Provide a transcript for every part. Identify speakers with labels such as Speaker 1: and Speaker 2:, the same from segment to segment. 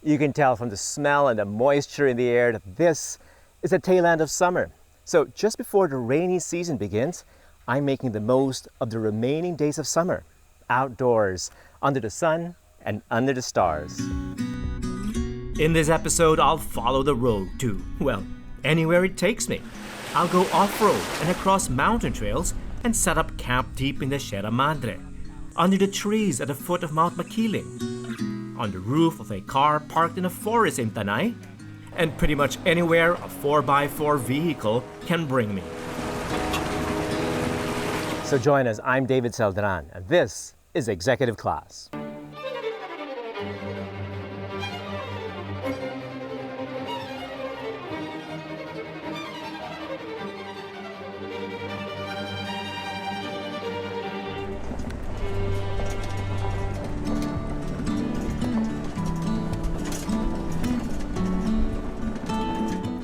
Speaker 1: You can tell from the smell and the moisture in the air that this is the tail end of summer. So just before the rainy season begins, I'm making the most of the remaining days of summer, outdoors, under the sun and under the stars.
Speaker 2: In this episode, I'll follow the road to, well, anywhere it takes me. I'll go off-road and across mountain trails and set up camp deep in the Sierra Madre, under the trees at the foot of Mount Makiling, on the roof of a car parked in a forest in Tanay, and pretty much anywhere a 4x4 vehicle can bring me.
Speaker 1: So join us, I'm David Celdran, and this is Executive Class.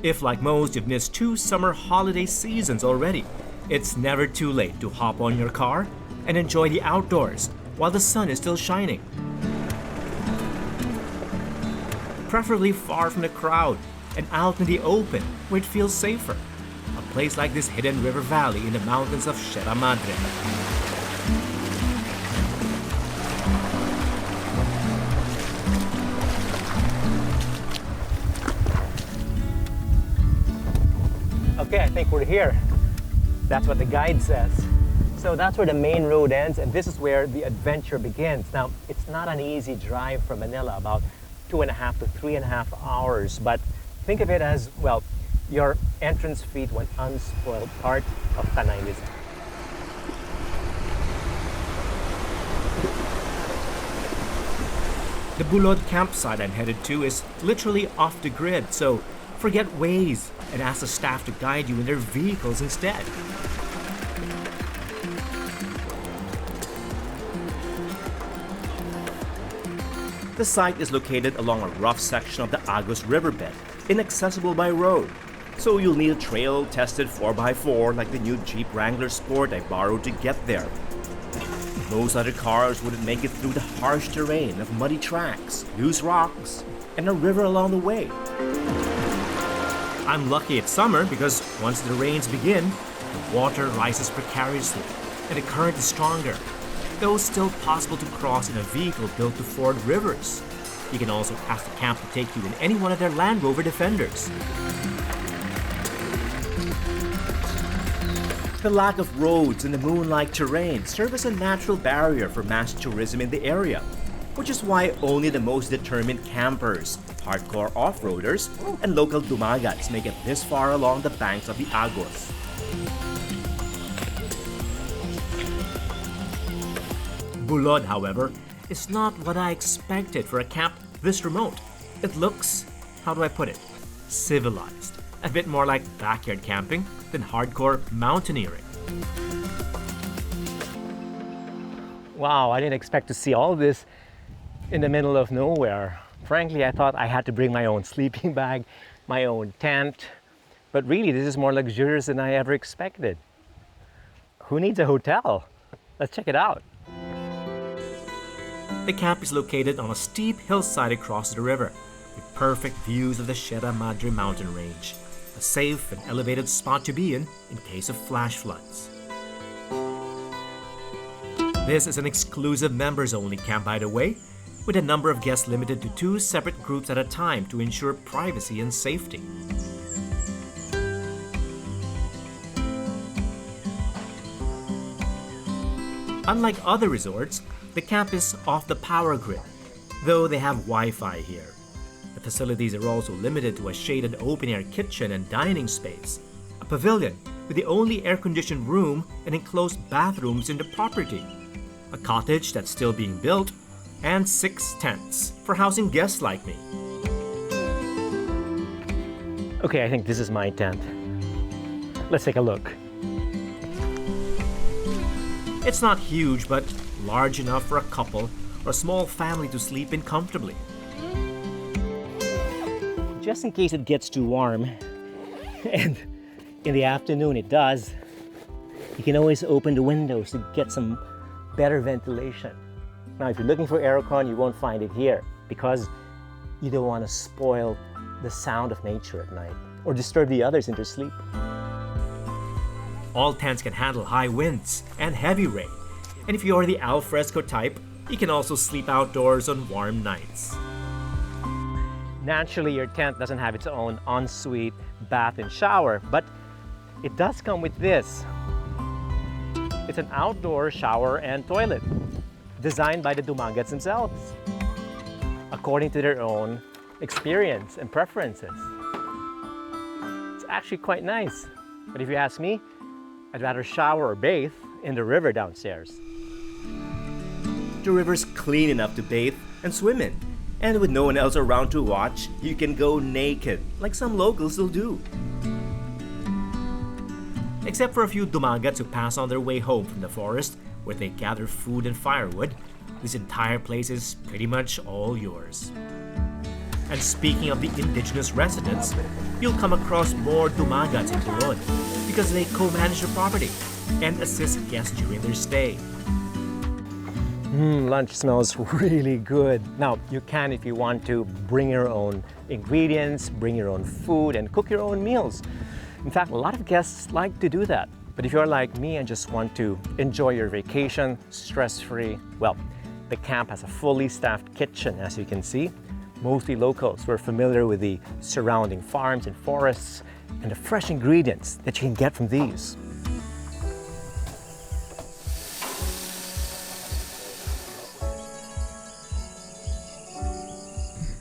Speaker 2: If, like most, you've missed 2 summer holiday seasons already, it's never too late to hop on your car and enjoy the outdoors while the sun is still shining. Preferably far from the crowd and out in the open where it feels safer. A place like this hidden river valley in the mountains of Sierra Madre.
Speaker 1: Okay, I think we're here. That's what the guide says. So that's where the main road ends, and this is where the adventure begins. Now, it's not an easy drive from Manila, about 2.5 to 3.5 hours, but think of it as, well, your entrance fee to an unspoiled part of Tanay, Rizal.
Speaker 2: The Bulod campsite I'm headed to is literally off the grid, so forget Waze and ask the staff to guide you in their vehicles instead. The site is located along a rough section of the Agos riverbed, inaccessible by road, so you'll need a trail-tested 4x4 like the new Jeep Wrangler Sport I borrowed to get there. Most other cars wouldn't make it through the harsh terrain of muddy tracks, loose rocks, and a river along the way. I'm lucky it's summer because once the rains begin, the water rises precariously and the current is stronger, though still possible to cross in a vehicle built to ford rivers. You can also ask the camp to take you in any one of their Land Rover Defenders. The lack of roads and the moon-like terrain serve as a natural barrier for mass tourism in the area, which is why only the most determined campers, hardcore off-roaders, and local dumagats make it this far along the banks of the Agos. Bulod, however, is not what I expected for a camp this remote. It looks, how do I put it, civilized. A bit more like backyard camping than hardcore mountaineering.
Speaker 1: Wow, I didn't expect to see all this in the middle of nowhere. Frankly, I thought I had to bring my own sleeping bag, my own tent, but really this is more luxurious than I ever expected. Who needs a hotel? Let's check it out.
Speaker 2: The camp is located on a steep hillside across the river, with perfect views of the Sierra Madre mountain range, a safe and elevated spot to be in case of flash floods. This is an exclusive members-only camp, by the way, with a number of guests limited to 2 separate groups at a time to ensure privacy and safety. Unlike other resorts, the camp is off the power grid, though they have Wi-Fi here. The facilities are also limited to a shaded open-air kitchen and dining space, a pavilion with the only air-conditioned room and enclosed bathrooms in the property, a cottage that's still being built, and 6 tents for housing guests like me.
Speaker 1: Okay, I think this is my tent. Let's take a look.
Speaker 2: It's not huge, but large enough for a couple or a small family to sleep in comfortably.
Speaker 1: Just in case it gets too warm, and in the afternoon it does, you can always open the windows to get some better ventilation. Now, if you're looking for aircon, you won't find it here because You don't want to spoil the sound of nature at night or disturb the others in their sleep.
Speaker 2: All tents can handle high winds and heavy rain. And if you're the al fresco type, you can also sleep outdoors on warm nights.
Speaker 1: Naturally, your tent doesn't have its own ensuite bath and shower, but it does come with this. It's an outdoor shower and toilet designed by the Dumagats themselves, according to their own experience and preferences. It's actually quite nice, but if you ask me, I'd rather shower or bathe in the river downstairs.
Speaker 2: The river's clean enough to bathe and swim in, and with no one else around to watch, you can go naked, like some locals will do. Except for a few Dumagats who pass on their way home from the forest, where they gather food and firewood, this entire place is pretty much all yours. And speaking of the indigenous residents, you'll come across more Dumagats in Bulod because they co-manage the property and assist guests during their stay.
Speaker 1: Lunch smells really good. Now, you can, if you want to, bring your own ingredients, bring your own food, and cook your own meals. In fact, a lot of guests like to do that. But if you're like me and just want to enjoy your vacation stress-free, well, the camp has a fully staffed kitchen, as you can see. Mostly locals who are familiar with the surrounding farms and forests and the fresh ingredients that you can get from these.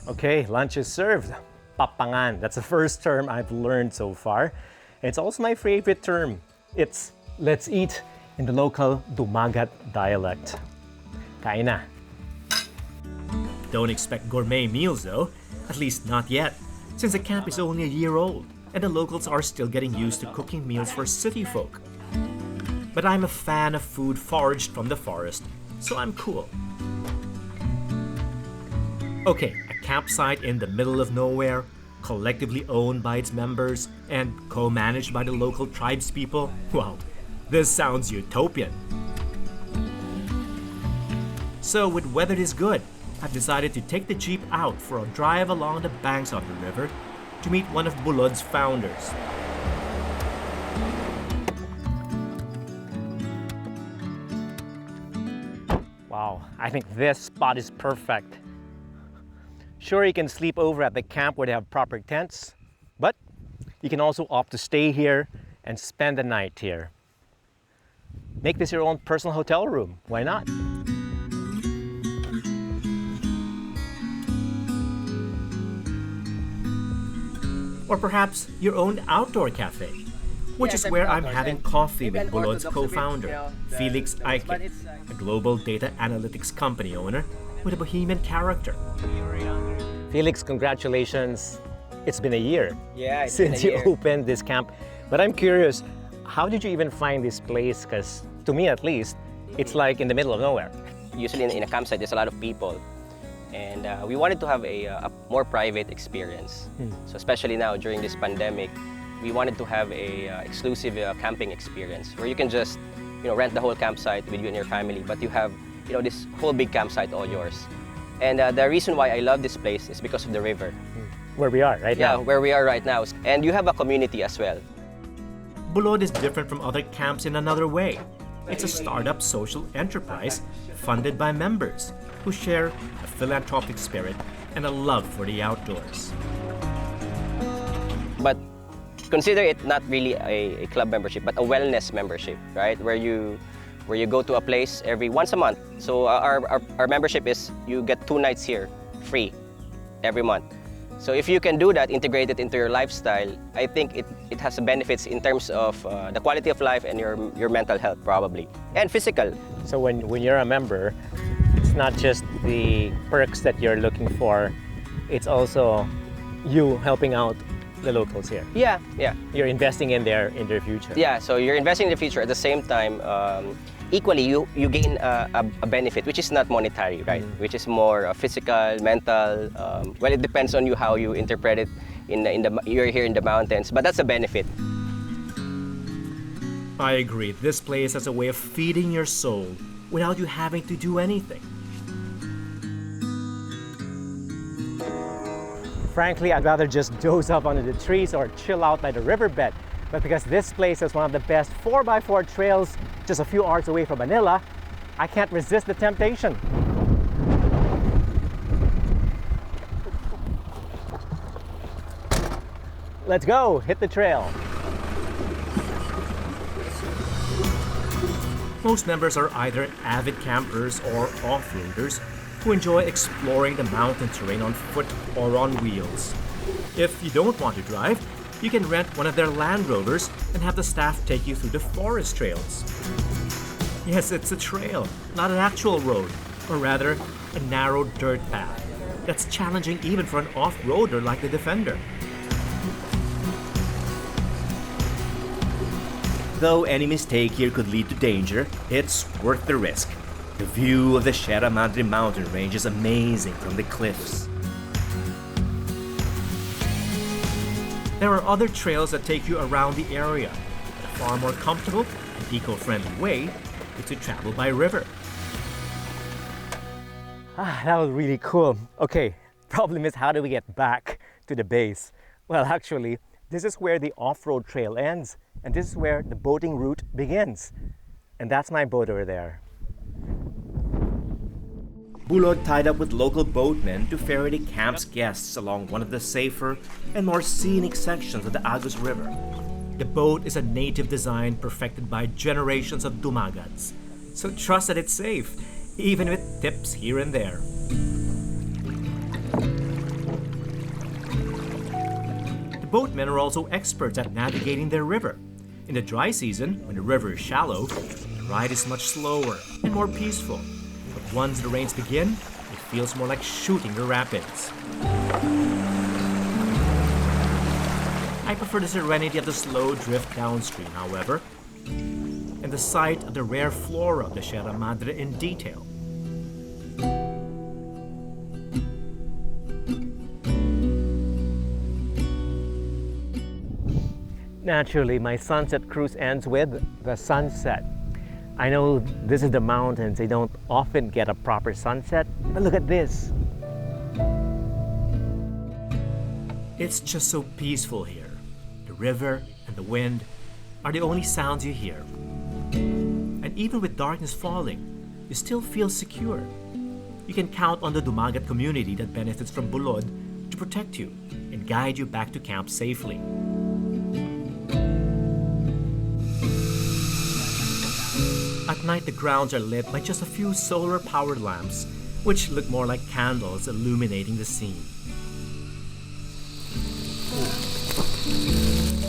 Speaker 1: Okay, lunch is served. Papangan, that's the first term I've learned so far. And it's also my favorite term. It's let's eat in the local Dumagat dialect. Kain na.
Speaker 2: Don't expect gourmet meals though, at least not yet, since the camp is only a year old and the locals are still getting used to cooking meals for city folk. But I'm a fan of food foraged from the forest, so I'm cool. Okay, a campsite in the middle of nowhere, collectively owned by its members and co-managed by the local tribespeople. Wow, this sounds utopian. So with weather this good, I've decided to take the jeep out for a drive along the banks of the river to meet one of Bulod's founders.
Speaker 1: Wow, I think this spot is perfect. Sure, you can sleep over at the camp where they have proper tents, but you can also opt to stay here and spend the night here. Make this your own personal hotel room, why not?
Speaker 2: Or perhaps your own outdoor cafe, which is where I'm having coffee with Bulod's co-founder, Felix Aike, a global data analytics company owner with a bohemian character.
Speaker 1: Felix, congratulations. It's been a year
Speaker 3: since
Speaker 1: you opened this camp. But I'm curious, how did you even find this place? Because to me at least, it's like in the middle of nowhere.
Speaker 3: Usually in a campsite, there's a lot of people. And we wanted to have a more private experience. So especially now during this pandemic, we wanted to have a exclusive camping experience where you can just rent the whole campsite with you and your family, but you have this whole big campsite all yours. And the reason why I love this place is because of the river.
Speaker 1: Where we are right now.
Speaker 3: Yeah, where we are right now. And you have a community as well.
Speaker 2: Bulod is different from other camps in another way. It's a startup social enterprise funded by members who share a philanthropic spirit and a love for the outdoors.
Speaker 3: But consider it not really a club membership, but a wellness membership, right? Where you go to a place once a month. So our membership is you get 2 nights here free every month. So if you can do that, integrate it into your lifestyle, I think it has benefits in terms of the quality of life and your mental health probably, and physical.
Speaker 1: So when you're a member, it's not just the perks that you're looking for, it's also you helping out the locals here.
Speaker 3: Yeah.
Speaker 1: You're investing in their future.
Speaker 3: Yeah, so you're investing in the future. At the same time, equally you gain a benefit, which is not monetary, right? Which is more physical, mental. Well, it depends on you how you interpret it. You're here in the mountains, but that's a benefit.
Speaker 2: I agree. This place has a way of feeding your soul without you having to do anything.
Speaker 1: Frankly, I'd rather just doze up under the trees or chill out by the riverbed. But because this place is one of the best 4x4 trails just a few hours away from Manila, I can't resist the temptation. Let's go, hit the trail.
Speaker 2: Most members are either avid campers or off-roaders who enjoy exploring the mountain terrain on foot or on wheels. If you don't want to drive, you can rent one of their Land Rovers and have the staff take you through the forest trails. Yes, it's a trail, not an actual road, or rather, a narrow dirt path that's challenging even for an off-roader like the Defender. Though any mistake here could lead to danger, it's worth the risk. The view of the Sierra Madre mountain range is amazing from the cliffs. There are other trails that take you around the area, but a far more comfortable and eco-friendly way is to travel by river.
Speaker 1: That was really cool. Okay, problem is, how do we get back to the base? Well, actually, this is where the off-road trail ends, and this is where the boating route begins. And that's my boat over there.
Speaker 2: Bulod tied up with local boatmen to ferry the camp's guests along one of the safer and more scenic sections of the Agus River. The boat is a native design perfected by generations of Dumagats, so trust that it's safe, even with tips here and there. The boatmen are also experts at navigating their river. In the dry season, when the river is shallow, the ride is much slower and more peaceful. But once the rains begin, it feels more like shooting the rapids. I prefer the serenity of the slow drift downstream, however, and the sight of the rare flora of the Sierra Madre in detail.
Speaker 1: Naturally, my sunset cruise ends with the sunset. I know this is the mountains, they don't often get a proper sunset, but look at this.
Speaker 2: It's just so peaceful here. The river and the wind are the only sounds you hear. And even with darkness falling, you still feel secure. You can count on the Dumagat community that benefits from Bulod to protect you and guide you back to camp safely. At night, the grounds are lit by just a few solar-powered lamps, which look more like candles illuminating the scene.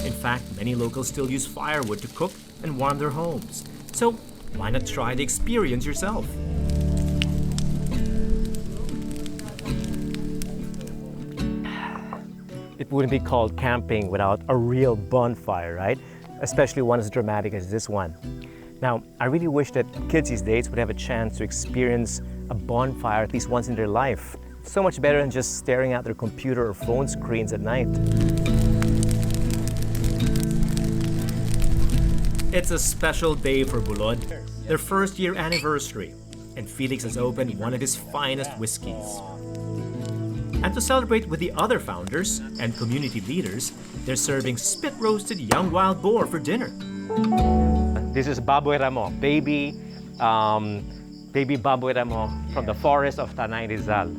Speaker 2: In fact, many locals still use firewood to cook and warm their homes, so why not try the experience yourself?
Speaker 1: It wouldn't be called camping without a real bonfire, right? Especially one as dramatic as this one. Now, I really wish that kids these days would have a chance to experience a bonfire at least once in their life. So much better than just staring at their computer or phone screens at night.
Speaker 2: It's a special day for Bulod, their first-year anniversary, and Felix has opened one of his finest whiskeys. And to celebrate with the other founders and community leaders, they're serving spit-roasted young wild boar for dinner.
Speaker 1: This is baboy ramo, baby baboy ramo from the forest of Tanay, Rizal.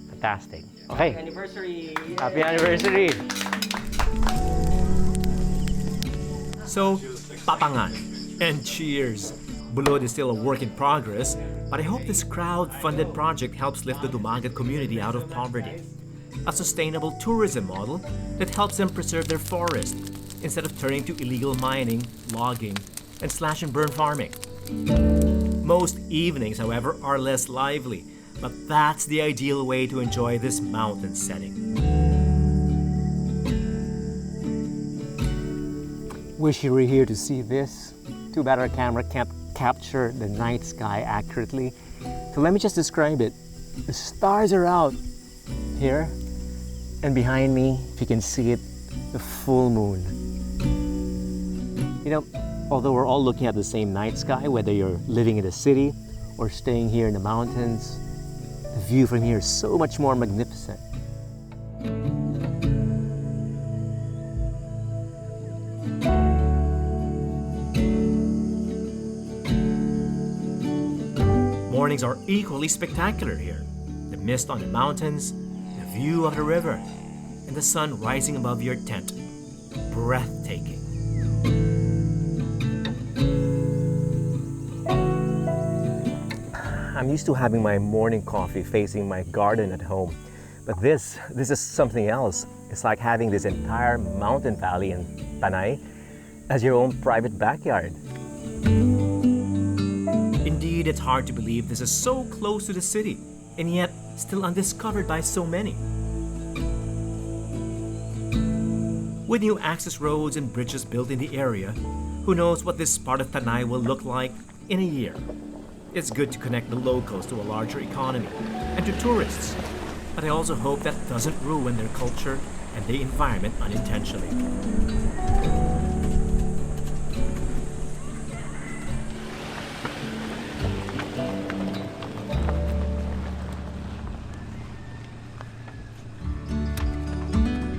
Speaker 1: Fantastic. Okay.
Speaker 3: Happy anniversary!
Speaker 1: Happy anniversary!
Speaker 2: So, papangan and cheers. Bulod is still a work in progress, but I hope this crowd-funded project helps lift the Dumagat community out of poverty. A sustainable tourism model that helps them preserve their forest instead of turning to illegal mining, logging, and slash-and-burn farming. Most evenings, however, are less lively, but that's the ideal way to enjoy this mountain setting.
Speaker 1: Wish you were here to see this. Too bad our camera can't capture the night sky accurately. So let me just describe it. The stars are out here, and behind me, if you can see it, the full moon. You know, although we're all looking at the same night sky, whether you're living in the city or staying here in the mountains, the view from here is so much more magnificent.
Speaker 2: mornings are equally spectacular here. The mist on the mountains, the view of the river, and the sun rising above your tent. Breathtaking.
Speaker 1: I'm used to having my morning coffee facing my garden at home, but this is something else. It's like having this entire mountain valley in Tanay as your own private backyard.
Speaker 2: Indeed, it's hard to believe this is so close to the city, and yet still undiscovered by so many. With new access roads and bridges built in the area, who knows what this part of Tanay will look like in a year. It's good to connect the locals to a larger economy and to tourists, but I also hope that doesn't ruin their culture and the environment unintentionally.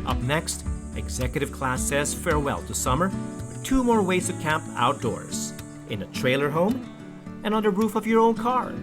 Speaker 2: Up next, Executive Class says farewell to summer with 2 more ways to camp outdoors: in a trailer home and on the roof of your own car.